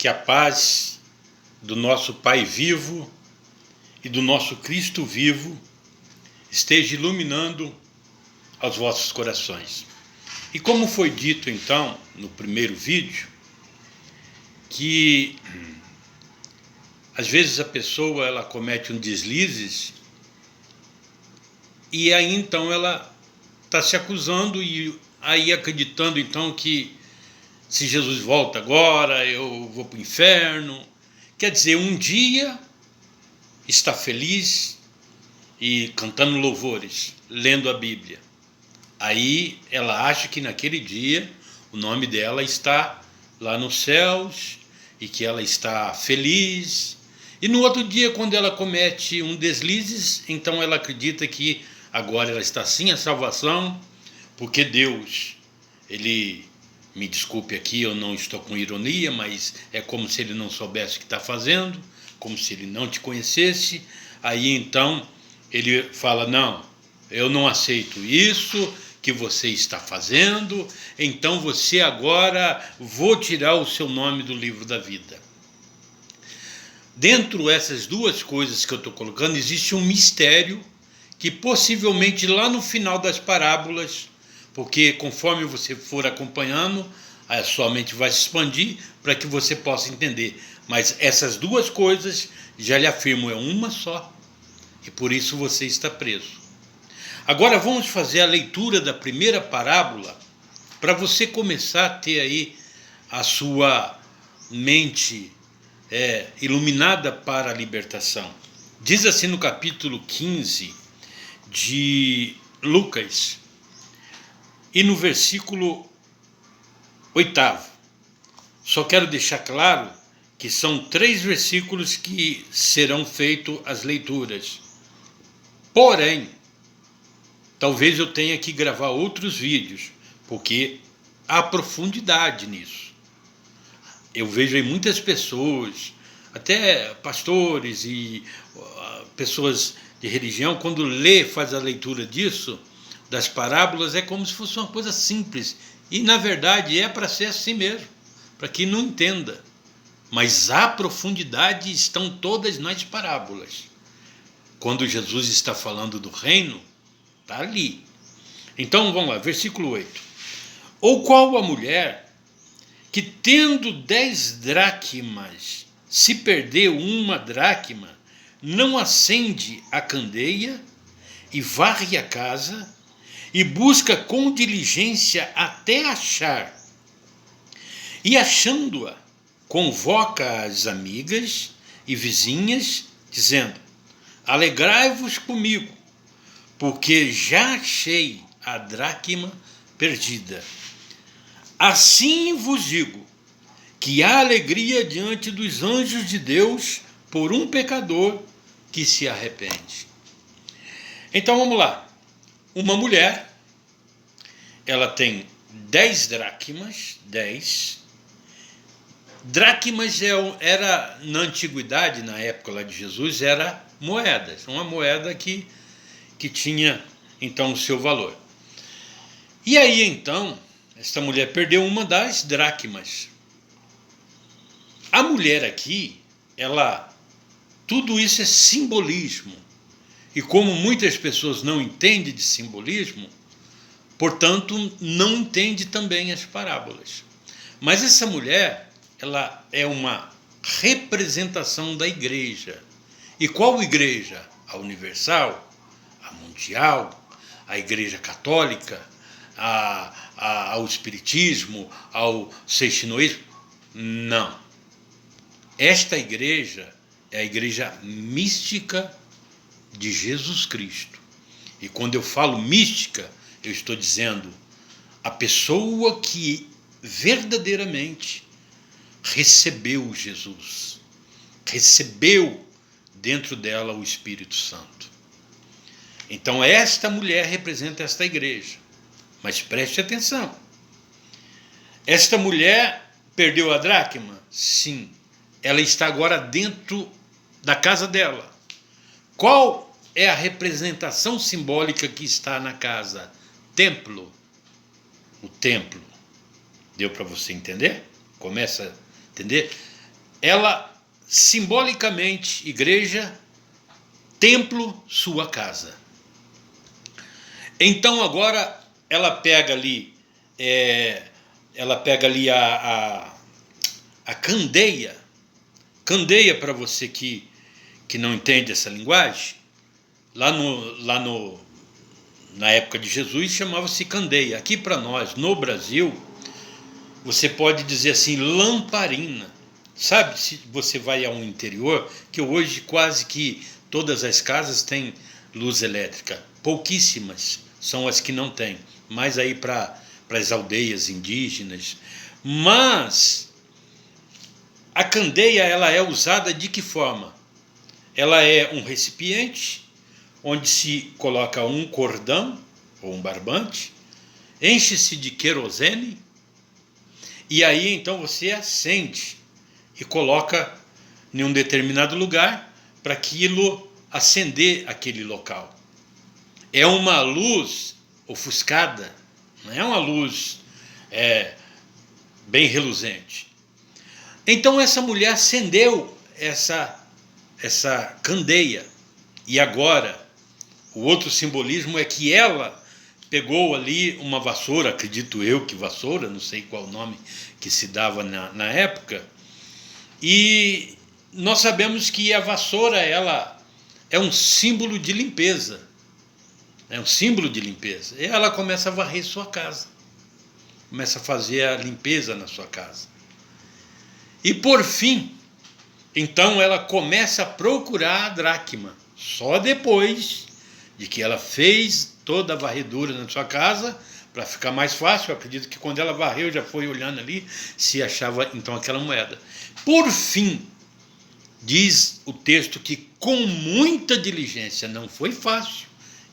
Que a paz do nosso Pai vivo e do nosso Cristo vivo esteja iluminando aos vossos corações. E como foi dito então no primeiro vídeo, que às vezes a pessoa ela comete um deslize e aí então ela está se acusando e aí acreditando então que se Jesus volta agora, eu vou para o inferno. Quer dizer, um dia está feliz e cantando louvores, lendo a Bíblia. Aí ela acha que naquele dia o nome dela está lá nos céus e que ela está feliz. E no outro dia, quando ela comete um deslize, então ela acredita que agora ela está sem a salvação, porque Deus, Ele... Me desculpe aqui, eu não estou com ironia, mas é como se ele não soubesse o que está fazendo, como se ele não te conhecesse. Aí então ele fala, não, eu não aceito isso que você está fazendo, então você agora, vou tirar o seu nome do livro da vida. Dentro dessas duas coisas que eu estou colocando, existe um mistério que possivelmente lá no final das parábolas, porque conforme você for acompanhando, a sua mente vai se expandir para que você possa entender. Mas essas duas coisas, já lhe afirmo, é uma só, e por isso você está preso. Agora vamos fazer a leitura da primeira parábola, para você começar a ter aí a sua mente iluminada para a libertação. Diz assim no capítulo 15 de Lucas, e no versículo 8º, só quero deixar claro que são 3 versículos que serão feitas as leituras. Porém, talvez eu tenha que gravar outros vídeos, porque há profundidade nisso. Eu vejo aí muitas pessoas, até pastores e pessoas de religião, quando faz a leitura disso, das parábolas, é como se fosse uma coisa simples. E, na verdade, é para ser assim mesmo, para que não entenda. Mas a profundidade estão todas nas parábolas. Quando Jesus está falando do reino, está ali. Então, vamos lá, versículo 8. Ou qual a mulher que, tendo 10 dracmas, se perder uma dracma, não acende a candeia e varre a casa e busca com diligência até achar. E achando-a, convoca as amigas e vizinhas, dizendo, alegrai-vos comigo, porque já achei a dracma perdida. Assim vos digo, que há alegria diante dos anjos de Deus por um pecador que se arrepende. Então vamos lá. Uma mulher, ela tem 10 dracmas, 10. Dracmas era, na antiguidade, na época lá de Jesus, era moedas. Uma moeda que tinha, então, o seu valor. E aí, então, esta mulher perdeu uma das dracmas. A mulher aqui, tudo isso é simbolismo. E como muitas pessoas não entendem de simbolismo, portanto, não entende também as parábolas. Mas essa mulher, ela é uma representação da igreja. E qual igreja? A universal, a mundial, a igreja católica, ao espiritismo, ao sextinoísmo? Não. Esta igreja é a igreja mística de Jesus Cristo. E quando eu falo mística, eu estou dizendo a pessoa que verdadeiramente recebeu Jesus, recebeu dentro dela o Espírito Santo. Então esta mulher representa esta igreja. Mas preste atenção. Esta mulher perdeu a dracma? Sim. Ela está agora dentro da casa dela. Qual é a representação simbólica que está na casa? Templo. O templo. Deu para você entender? Começa a entender? ela simbolicamente, igreja, templo, sua casa. Então agora ela pega ali, a candeia. Candeia, para você que não entende essa linguagem, na época de Jesus chamava-se candeia. Aqui para nós, no Brasil, você pode dizer assim, lamparina. Sabe, se você vai ao interior, que hoje quase que todas as casas têm luz elétrica, pouquíssimas são as que não têm, mais aí para as aldeias indígenas. Mas a candeia, ela é usada de que forma? Ela é um recipiente onde se coloca um cordão ou um barbante, enche-se de querosene e aí então você acende e coloca em um determinado lugar para aquilo acender aquele local. É uma luz ofuscada, não é uma luz bem reluzente. Então essa mulher acendeu essa candeia. E agora, o outro simbolismo é que ela pegou ali uma vassoura, acredito eu que vassoura, não sei qual o nome que se dava na época, e nós sabemos que a vassoura, ela é um símbolo de limpeza. É um símbolo de limpeza. E ela começa a varrer sua casa. Começa a fazer a limpeza na sua casa. E por fim, então ela começa a procurar a dracma. Só depois de que ela fez toda a varredura na sua casa, para ficar mais fácil, eu acredito que quando ela varreu, já foi olhando ali, se achava então aquela moeda. Por fim, diz o texto que com muita diligência, não foi fácil,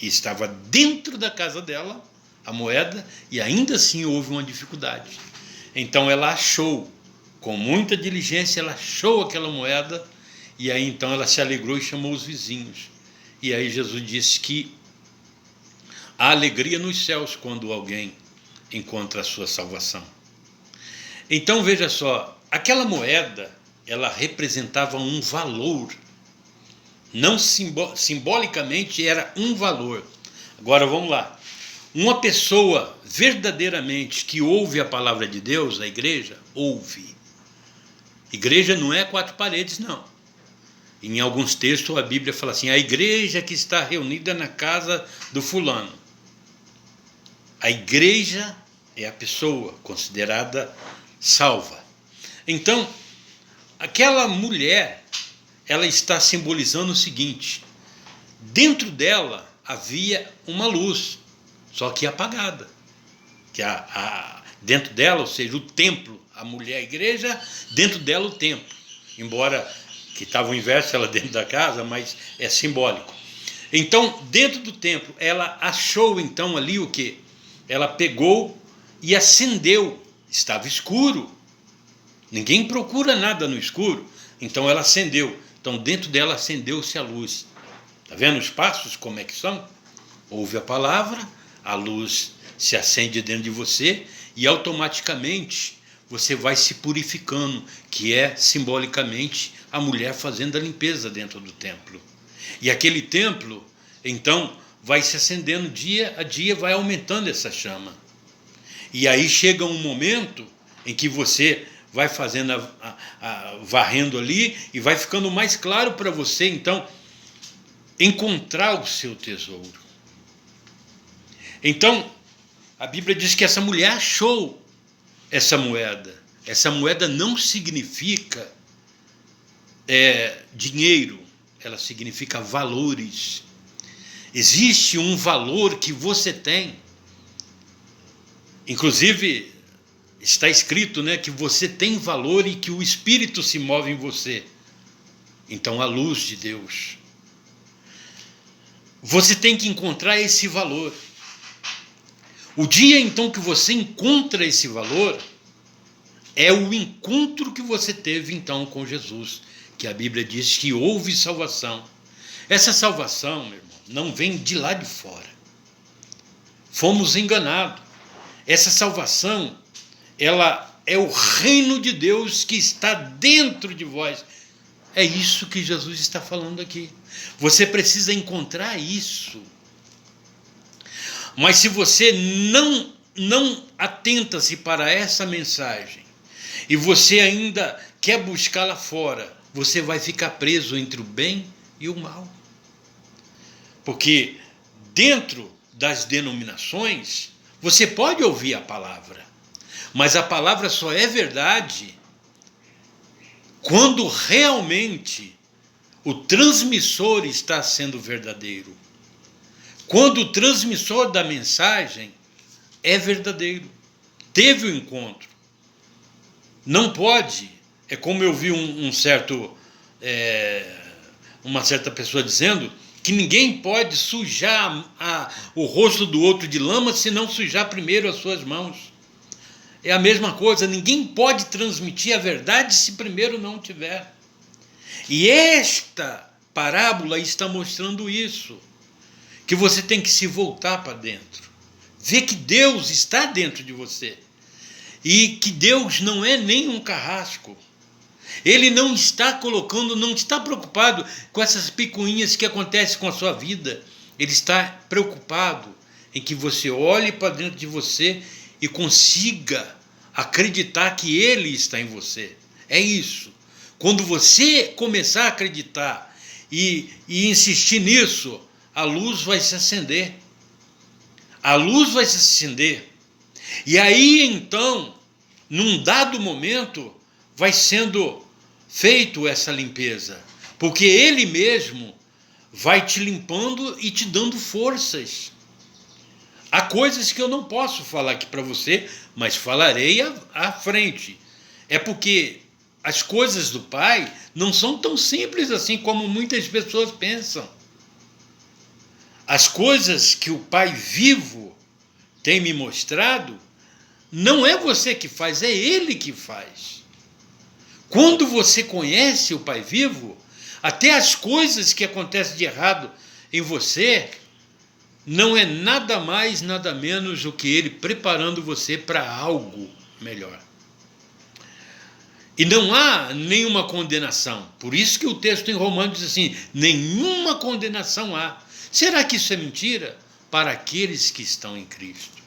e estava dentro da casa dela a moeda, e ainda assim houve uma dificuldade. Então ela achou, com muita diligência, ela achou aquela moeda, e aí então ela se alegrou e chamou os vizinhos. E aí Jesus disse que há alegria nos céus quando alguém encontra a sua salvação. Então veja só, aquela moeda, ela representava um valor. Não simbolicamente era um valor. Agora vamos lá. Uma pessoa verdadeiramente que ouve a palavra de Deus, a igreja, ouve. Igreja não é quatro paredes, não. Em alguns textos a Bíblia fala assim, a igreja que está reunida na casa do fulano. A igreja é a pessoa considerada salva. Então, aquela mulher, ela está simbolizando o seguinte, dentro dela havia uma luz, só que apagada. Que dentro dela, ou seja, o templo, a mulher, a igreja, dentro dela o templo. Embora que estava o inverso, ela dentro da casa, mas é simbólico. Então, dentro do templo, ela achou então ali o quê? Ela pegou e acendeu, estava escuro. Ninguém procura nada no escuro, então ela acendeu. Então dentro dela acendeu-se a luz. Está vendo os passos como é que são? Ouve a palavra, a luz se acende dentro de você e automaticamente você vai se purificando, que é simbolicamente a mulher fazendo a limpeza dentro do templo. E aquele templo, então, vai se acendendo dia a dia, vai aumentando essa chama. E aí chega um momento em que você vai fazendo, varrendo ali, e vai ficando mais claro para você, então, encontrar o seu tesouro. Então, a Bíblia diz que essa mulher achou essa moeda. Essa moeda não significa dinheiro, ela significa valores. Existe um valor que você tem. Inclusive, está escrito, né, que você tem valor e que o Espírito se move em você. Então, a luz de Deus. Você tem que encontrar esse valor. O dia, então, que você encontra esse valor, é o encontro que você teve, então, com Jesus. Que a Bíblia diz que houve salvação. Essa salvação, meu irmão, não vem de lá de fora. Fomos enganados. Essa salvação, ela é o reino de Deus que está dentro de vós. É isso que Jesus está falando aqui. Você precisa encontrar isso. Mas se você não atenta-se para essa mensagem e você ainda quer buscá-la fora, você vai ficar preso entre o bem e o mal. Porque dentro das denominações, você pode ouvir a palavra, mas a palavra só é verdade quando realmente o transmissor está sendo verdadeiro. Quando o transmissor da mensagem é verdadeiro, teve o encontro. Não pode, é como eu vi uma certa pessoa dizendo que ninguém pode sujar o rosto do outro de lama se não sujar primeiro as suas mãos. É a mesma coisa, ninguém pode transmitir a verdade se primeiro não tiver. E esta parábola está mostrando isso, que você tem que se voltar para dentro, ver que Deus está dentro de você e que Deus não é nem um carrasco. Ele não está não está preocupado com essas picuinhas que acontecem com a sua vida. Ele está preocupado em que você olhe para dentro de você e consiga acreditar que Ele está em você. É isso. Quando você começar a acreditar e insistir nisso, a luz vai se acender. A luz vai se acender. E aí, então, num dado momento, vai sendo feito essa limpeza. Porque Ele mesmo vai te limpando e te dando forças. Há coisas que eu não posso falar aqui para você, mas falarei à frente. É porque as coisas do Pai não são tão simples assim como muitas pessoas pensam. As coisas que o Pai vivo tem me mostrado, não é você que faz, é Ele que faz. Quando você conhece o Pai vivo, até as coisas que acontecem de errado em você, não é nada mais, nada menos do que Ele preparando você para algo melhor. E não há nenhuma condenação. Por isso que o texto em Romanos diz assim, nenhuma condenação há. Será que isso é mentira? Para aqueles que estão em Cristo.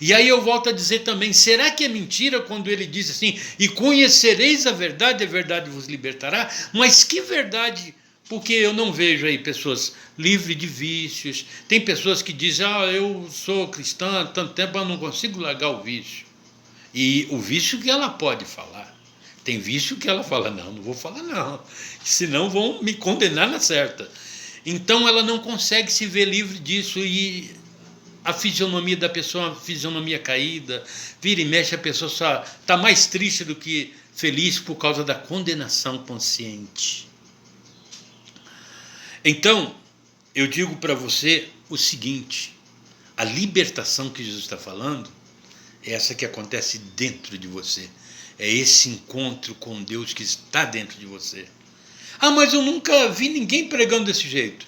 E aí eu volto a dizer também, será que é mentira quando ele diz assim, e conhecereis a verdade vos libertará? Mas que verdade? Porque eu não vejo aí pessoas livres de vícios. Tem pessoas que dizem, eu sou cristã há tanto tempo, eu não consigo largar o vício. E o vício que ela pode falar. Tem vício que ela fala, não vou falar não, senão vão me condenar na certa. Então ela não consegue se ver livre disso e a fisionomia da pessoa é uma fisionomia caída, vira e mexe, a pessoa só está mais triste do que feliz por causa da condenação consciente. Então, eu digo para você o seguinte, a libertação que Jesus está falando é essa que acontece dentro de você. É esse encontro com Deus que está dentro de você. Mas eu nunca vi ninguém pregando desse jeito.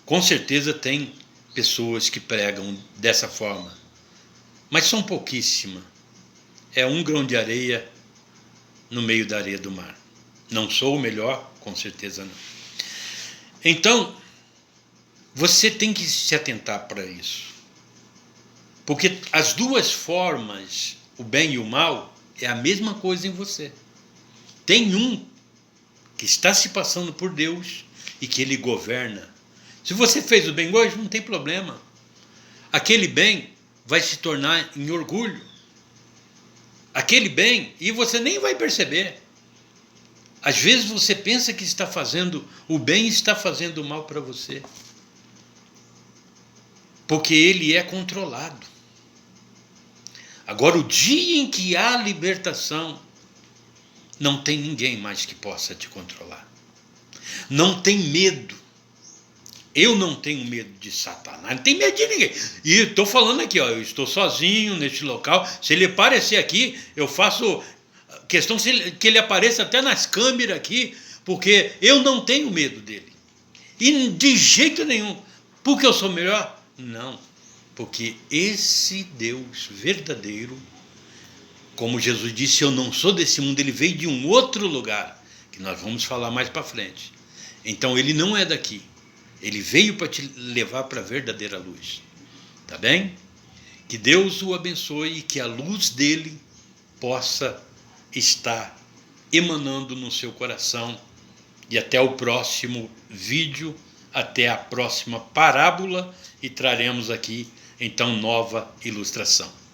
Com certeza tem pessoas que pregam dessa forma, mas são pouquíssimas. É um grão de areia no meio da areia do mar. Não sou o melhor, com certeza não. Então, você tem que se atentar para isso. Porque as duas formas, o bem e o mal, é a mesma coisa em você. Tem um que está se passando por Deus e que Ele governa. Se você fez o bem hoje, não tem problema. Aquele bem vai se tornar em orgulho. Aquele bem, e você nem vai perceber. Às vezes você pensa que está fazendo o bem e está fazendo o mal para você. Porque ele é controlado. Agora, o dia em que há libertação, não tem ninguém mais que possa te controlar. Não tem medo. Eu não tenho medo de Satanás, não tenho medo de ninguém. E estou falando aqui, eu estou sozinho neste local. Se ele aparecer aqui, eu faço questão que ele apareça até nas câmeras aqui, porque eu não tenho medo dele. E de jeito nenhum. Porque eu sou melhor? Não. Porque esse Deus verdadeiro Como Jesus disse, eu não sou desse mundo, ele veio de um outro lugar, que nós vamos falar mais para frente. Então ele não é daqui, ele veio para te levar para a verdadeira luz, tá bem? Que Deus o abençoe e que a luz dele possa estar emanando no seu coração. E até o próximo vídeo, até a próxima parábola, e traremos aqui então nova ilustração.